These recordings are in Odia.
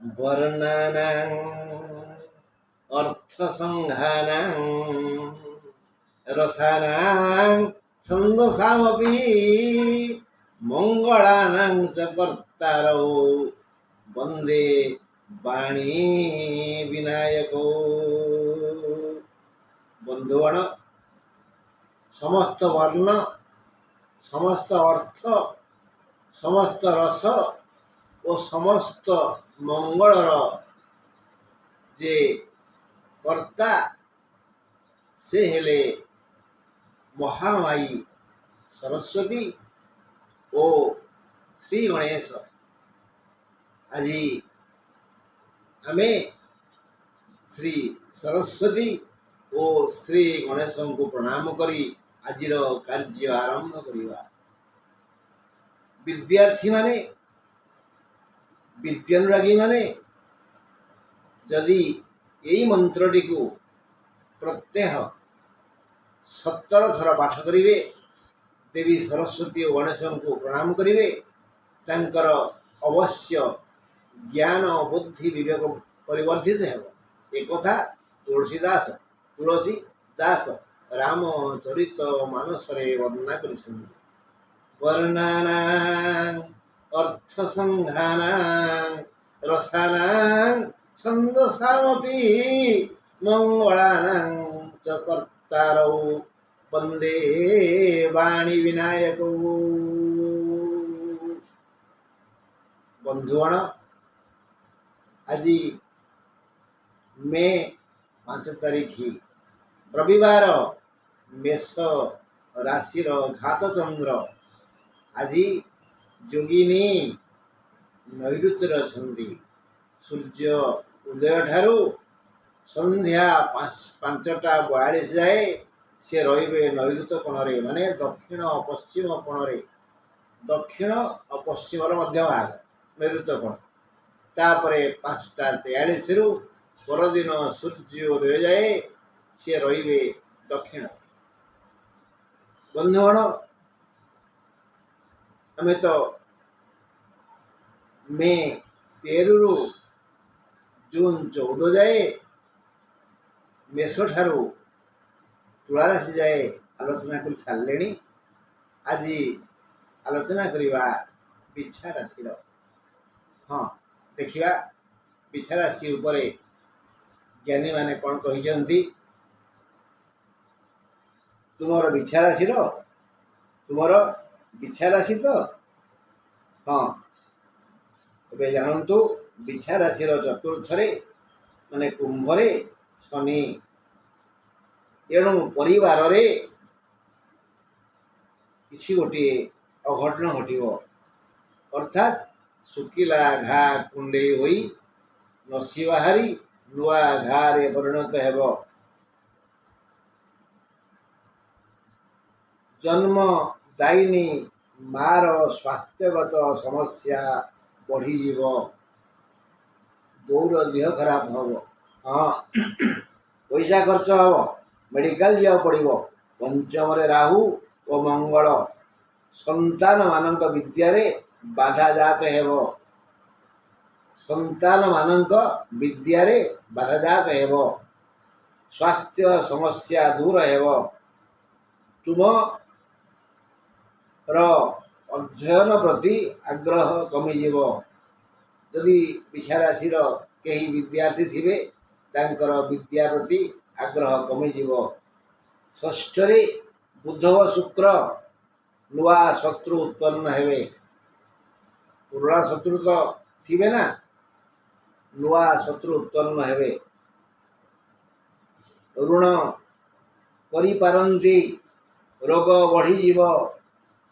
वर्णानां अर्थसंघानां रसानां छन्दसामपि मंगलानां च कर्तारौ वंदे वाणी विनायको। बंधुगण, समस्त वर्ण, समस्त अर्थ, समस्त रस और समस्त मंगलर जे कर्ता से हेले महामाई सरस्वती ओ श्री गणेश। आज आमे श्री सरस्वती ओ श्री गणेश को प्रणाम करी आजिर कार्य आरंभ करिवा। विद्यार्थी माने विद्यानुरागी माने जदि यही मंत्रटी को प्रत्यह 17 थर पाठ करिवे, देवी सरस्वती और गणेश को प्रणाम करिवे, तांकर अवश्य ज्ञान बुद्धि विवेक परिवर्धित हेब। एक कथा तुलसी दास रामचरित मानस रे वर्णना करिसेन। वर्णानां अर्थसंघानां रसानां छन्दसामपि मंगलानां च कर्तारौ वंदे वाणी विनायको। बंधुगण, आज मे 5 तारीख रविवार मेष राशि घात चंद्र आज जोगिनी नैऋत्य अच्छी। सूर्य उदय ठारू संध्या 5:42 जाए से रे नैऋत्य कोण माने दक्षिण पश्चिम कोण, दक्षिण और पश्चिम मध्य भाग नैऋत्य कोण। तापर 5:43 रु परदिन सूर्य उदय जाए से रे दक्षिण। बंधुगण, आमे तो मे 13 रु जून 14 जाए मेष ठारू तुला राशि जाए आलोचना कर सारे। आज आलोचना करवा बिछा राशि। हाँ, देखिया बिछा राशि उपरे ज्ञानी माने कौन कहिसंती। तुमर बिछा राशि तो हाँ ए जानतु बिछा राशि चतुर्थरे माने कुंभरे शनि। एणु परिवार रे किसी गोटे अघटन घटिव, अर्थात सुकिला घा कुंडे होई नसी बाहरी नुआ घारे परिणत हेब। जन्म दायिनी मार स्वास्थ्यगत समस्या बढ़ीजीव, बोर देह खराब हम। हाँ, पैसा खर्च हम, मेडिकल जा पड़ो। पंचम राहु और मंगल संतान मानक विद्यारे बाधा जात हेब। संतान मानक विद्यारे बाधा जात हेब। स्वास्थ्य समस्या दूर हेब। तुम अध्ययन प्रति आग्रह कमिजीव। यदि बिछा राशि कहीं विद्यार्थी थिबे तांकर विद्या प्रति आग्रह कमिजीव। षष्ठरे बुध व शुक्र नुआ शत्रु उत्पन्न हेबे। पुराना शत्रु तो थिबे ना, नुआ शत्रु उत्पन्न हेबे। ऋण करि पारंती, रोग बढ़ीजीव।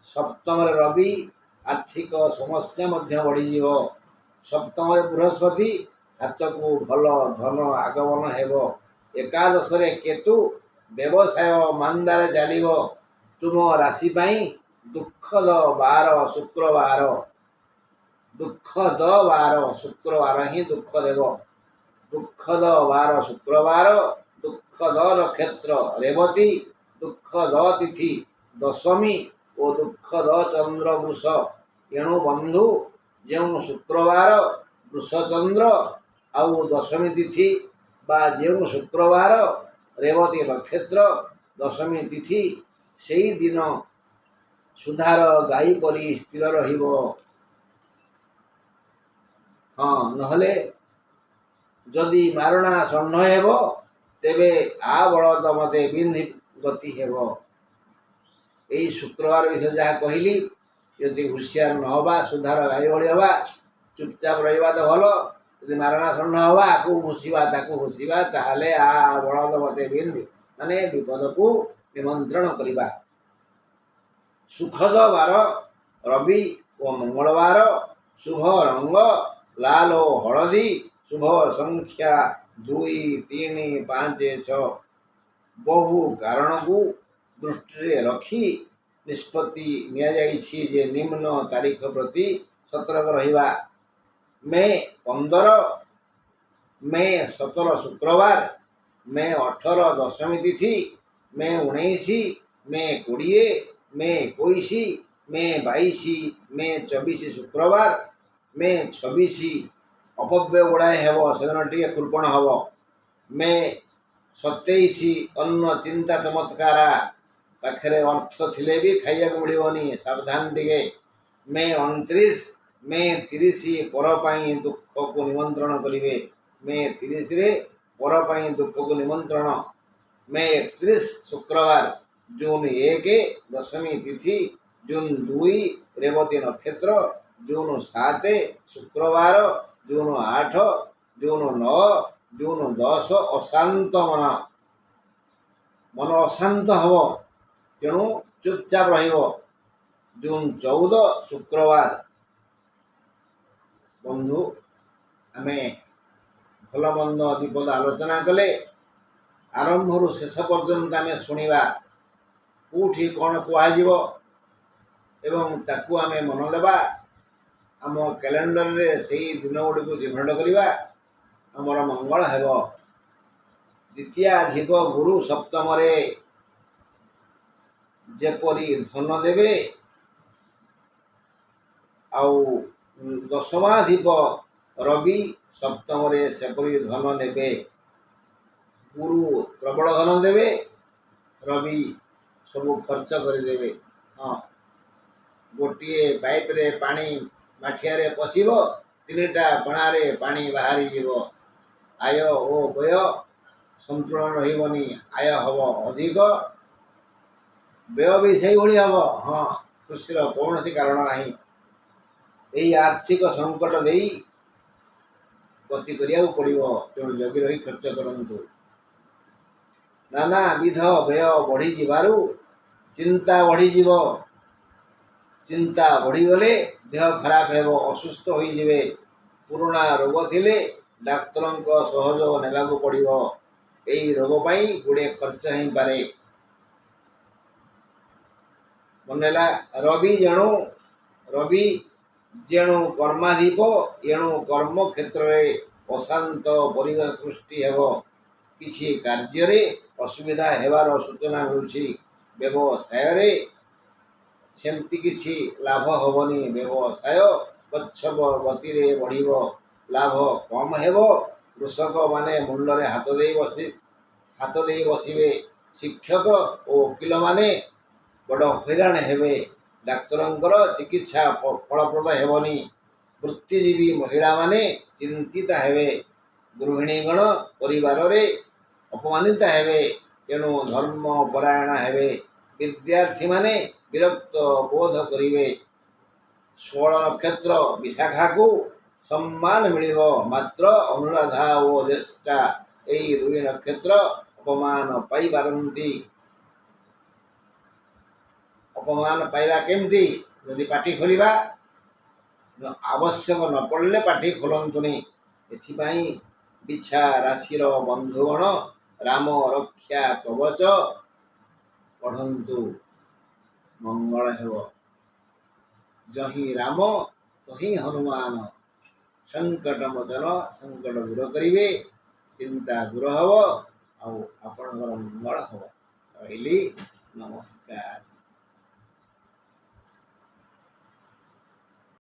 सप्तम रवि आर्थिक समस्या मध्य बढ़ीजीव। सप्तम बृहस्पति हाथ को भल धन आगमन हेब। एकादश रे केतु व्यवसाय मानदार चलिव। तुम राशि पाई दुखद बार शुक्रवार, दुखद बार शुक्रवार ही दुख देव। दुखद बार शुक्रवार, दुखद नक्षत्र रेवती, दुखद तिथि दशमी और दुखद चंद्र वृष। एणु बंधु जो शुक्रवार ବୃଷଚନ୍ଦ୍ର ଆଉ ଦଶମୀ ତିଥି ବା ଯେଉଁ ଶୁକ୍ରବାର ରେବତୀ ନକ୍ଷତ୍ର ଦଶମୀ ତିଥି ସେଇ ଦିନ ସୁଧାର ଗାଈ ପରି ସ୍ଥିର ରହିବ। ହଁ, ନହେଲେ ଯଦି ମାରଣା ଷଣ୍ଢ ହେବ ତେବେ ଆ ବଳଦ ମତେ ବିନ୍ଧି ଗତି ହେବ। ଏଇ ଶୁକ୍ରବାର ବିଷୟରେ ଯାହା କହିଲି, ଯଦି ହୁସିଆର ନ ହେବା, ସୁଧାର ଗାଈ ଭଳି ହେବା, ଚୁପଚାପ ରହିବା ତ ଭଲ। ଯଦି ମାରଣା ଷଣ୍ଢ ହେବା, ଆକୁ ଘୁଷିବା ତାକୁ ଘୁଷିବା, ତାହେଲେ ଆ ବଳଦ ମତେ ବିନ୍ଧି ମାନେ ବିପଦକୁ ନିମନ୍ତ୍ରଣ କରିବା। ସୁଖଦ ବାର ରବି ଓ ମଙ୍ଗଳବାର, ଶୁଭ ରଙ୍ଗ ଲାଲ ଓ ହଳଦୀ, ଶୁଭ ସଂଖ୍ୟା 2, 3, 5, 6। ବହୁ କାରଣକୁ ଦୃଷ୍ଟିରେ ରଖି ନିଷ୍ପତ୍ତି ନିଆଯାଇଛି ଯେ ନିମ୍ନ ତାରିଖ ପ୍ରତି ସତର୍କ ରହିବା। ମେ 15, ମେ 17 ଶୁକ୍ରବାର, ମେ 18 ଦଶମୀ ତିଥି, ମେ 19, ମେ 20, ମେ 21, ମେ 22, ମେ 24 ଶୁକ୍ରବାର, ମେ 26 ଅପବ୍ୟୟ ଗୁଡ଼ାଏ ହେବ, ସେଦିନ ଟିକେ କୃପଣ ହେବ। ମେ 27 ଅନ୍ନ ଚିନ୍ତା ଚମତ୍କାର, ପାଖରେ ଅର୍ଥ ଥିଲେ ବି ଖାଇବାକୁ ମିଳିବନି, ସାବଧାନ ଟିକେ। ମେ 29, ମେ 30 ପର ପାଇଁ ଦୁଃଖକୁ ନିମନ୍ତ୍ରଣ କରିବେ। ମେ 30ରେ ପର ପାଇଁ ଦୁଃଖକୁ ନିମନ୍ତ୍ରଣ। ମେ 31 ଶୁକ୍ରବାର, ଜୁନ 1 ଦଶମୀ ତିଥି, ଜୁନ 2 ରେବତୀ ନକ୍ଷତ୍ର, ଜୁନ 7 ଶୁକ୍ରବାର, ଜୁନ 8, ଜୁନ 9, ଜୁନ 10 ଅଶାନ୍ତ ମନ ଅଶାନ୍ତ ହେବ, ତେଣୁ ଚୁପଚାପ ରହିବ। ଜୁନ 14 ଶୁକ୍ରବାର। ବନ୍ଧୁ, ଆମେ ଭଲ ମନ୍ଦ ବିପଦ ଆଲୋଚନା କଲେ, ଆରମ୍ଭରୁ ଶେଷ ପର୍ଯ୍ୟନ୍ତ ଆମେ ଶୁଣିବା, କେଉଁଠି କ'ଣ କୁହାଯିବ ଏବଂ ତାକୁ ଆମେ ମନ ଦେବା। ଆମ କ୍ୟାଲେଣ୍ଡରରେ ସେଇ ଦିନ ଗୁଡ଼ିକୁ ଚିହ୍ନଟ କରିବା, ଆମର ମଙ୍ଗଳ ହେବ। ଦ୍ୱିତୀୟାଧିପ ଗୁରୁ ସପ୍ତମରେ ଯେପରି ଧନ ଦେବେ, ଆଉ ଦଶମାଧିପ ରବି ସପ୍ତମରେ ସେପରି ଧନ ନେବେ। ଗୁରୁ ପ୍ରବଳ ଧନ ଦେବେ, ରବି ସବୁ ଖର୍ଚ୍ଚ କରିଦେବେ। ହଁ, ଗୋଟିଏ ପାଇପରେ ପାଣି ମାଠିଆରେ ପଶିବ, 3ଟା କଣାରେ ପାଣି ବାହାରିଯିବ। ଆୟ ଓ ବ୍ୟୟ ସନ୍ତୁଳନ ରହିବନି, ଆୟ ହେବ ଅଧିକ, ବ୍ୟୟ ବି ସେଇଭଳି ହେବ। ହଁ, ଖୁସିର କୌଣସି କାରଣ ନାହିଁ। ଏହି ଆର୍ଥିକ ସଙ୍କଟ ଦେଇ ଗତି କରିବାକୁ ପଡ଼ିବ, ତେଣୁ ଜଗି ରହି ଖର୍ଚ୍ଚ କରନ୍ତୁ। ନାନାବିଧ ବ୍ୟୟ ବଢ଼ିଯିବାରୁ ଚିନ୍ତା ବଢ଼ିଯିବ। ଚିନ୍ତା ବଢ଼ିଗଲେ ଦେହ ଖରାପ ହେବ, ଅସୁସ୍ଥ ହୋଇଯିବେ। ପୁରୁଣା ରୋଗ ଥିଲେ ଡାକ୍ତରଙ୍କ ସହଯୋଗ ନେବାକୁ ପଡ଼ିବ। ଏହି ରୋଗ ପାଇଁ ଗୁଡ଼ିଏ ଖର୍ଚ୍ଚ ହେଇପାରେ। ମନେହେଲା ରବି ଯେଣୁ କର୍ମାଧିପ, ଏଣୁ କର୍ମକ୍ଷେତ୍ରରେ ଅଶାନ୍ତ ପରିବେଶ ସୃଷ୍ଟି ହେବ। କିଛି କାର୍ଯ୍ୟରେ ଅସୁବିଧା ହେବାର ସୂଚନା ମିଳୁଛି। ବ୍ୟବସାୟରେ ସେମିତି କିଛି ଲାଭ ହେବନି। ବ୍ୟବସାୟ କଚ୍ଛପ ଗତିରେ ବଢ଼ିବ, ଲାଭ କମ୍ ହେବ। କୃଷକମାନେ ମୁଣ୍ଡରେ ହାତ ଦେଇ ବସିବେ। ଶିକ୍ଷକ ଓ ଓକିଲମାନେ ବଡ଼ ହଇରାଣ ହେବେ। ଡାକ୍ତରଙ୍କର ଚିକିତ୍ସା ଫଳପ୍ରଦ ହେବନି। ବୃତ୍ତିଜୀବୀ ମହିଳାମାନେ ଚିନ୍ତିତା ହେବେ। ଗୃହିଣୀଗଣ ପରିବାରରେ ଅପମାନିତା ହେବେ, ତେଣୁ ଧର୍ମପରାୟଣ ହେବେ। ବିଦ୍ୟାର୍ଥୀମାନେ ବିରକ୍ତ ବୋଧ କରିବେ। 16 ନକ୍ଷତ୍ର ବିଶାଖାକୁ ସମ୍ମାନ ମିଳିବ, ମାତ୍ର ଅନୁରାଧା ଓ ଜ୍ୟେଷ୍ଠା ଏହି 2 ନକ୍ଷତ୍ର ଅପମାନ ପାଇପାରନ୍ତି। ଅପମାନ ପାଇବା କେମିତି? ଯଦି ପାଟି ଖୋଲିବା, ଆବଶ୍ୟକ ନ ପଡ଼ିଲେ ପାଟି ଖୋଲନ୍ତୁନି। ଏଥିପାଇଁ ବିଛା ରାଶିର ବନ୍ଧୁଗଣ ରାମ ରକ୍ଷା କବଚ ପଢ଼ନ୍ତୁ, ମଙ୍ଗଳ ହେବ। ଯହିଁ ରାମ ତହିଁ ହନୁମାନ, ସଙ୍କଟ ମୋଚନ, ସଙ୍କଟ ଦୂର କରିବେ, ଚିନ୍ତା ଦୂର ହେବ, ଆଉ ଆପଣଙ୍କର ମଙ୍ଗଳ ହେବ। ରହିଲି, ନମସ୍କାର।